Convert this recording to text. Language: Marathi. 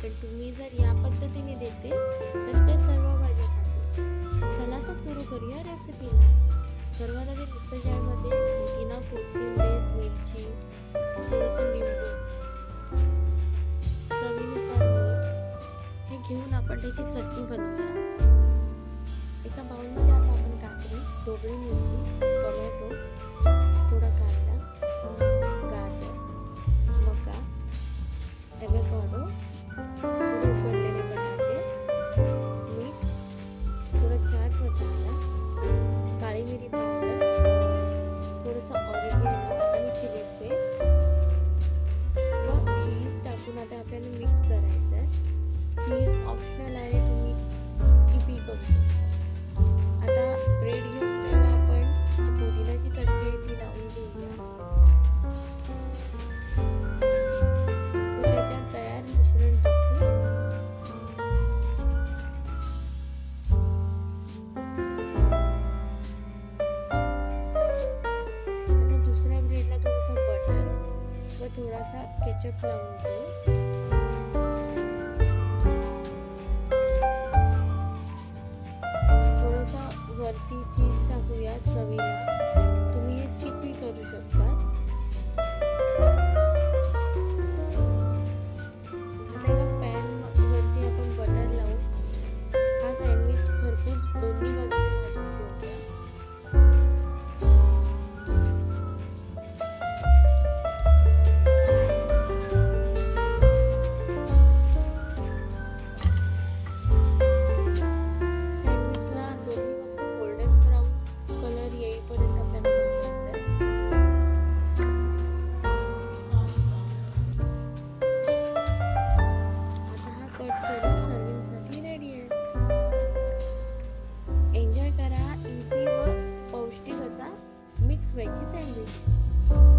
पण तुम्ही जर या पद्धतीने देते तर त्या सर्व भाज्या खातील. चला तर सुरू करूया रेसिपीला. सर्वात आधी मिक्सर जारमध्ये पुदिना, कोथिंबीर, मिरची, थोडंसं लिंबू, चवीनुसार मीठ हे घेऊन आपण त्याची चटणी बनवूया. एका बाउलमध्ये आता आपण काकडी, ढोबळी मिरची, टोमॅटो, थोडा कांदा, गाजर, मका, ॲव्होकाडो, थोडे उकडलेले बटाटे, मीठ, थोडा चाट मसाला, काळी मिरी पावडर, थोडंसं ऑरिगॅनो आणि चिली फ्लेक्स व चीज टाकून आता आपल्याला मिक्स करायचं आहे. चीज ऑप्शनल आहे, तुम्ही स्किपही करू शकता. आता ब्रेड घेऊन त्याला आपण जी पुदिनाची चटणी आहे ती लावून घेऊया व त्याच्यात तयार मिश्रण टाकू. आता दुसऱ्या ब्रेडला थोडंसं बटर व थोडासा केचप लावून घेऊ. वरती चीज टाकूया चवीला. तुम्ही हे स्किपही करू शकता. आता एका पॅन वरती आपण बटर लावून हा सँडविच खरपूस दोन्ही बाजूने भाजून घेऊया. एन्जॉय करा इझी व पौष्टिक असा मिक्स व्हेज सँडविच.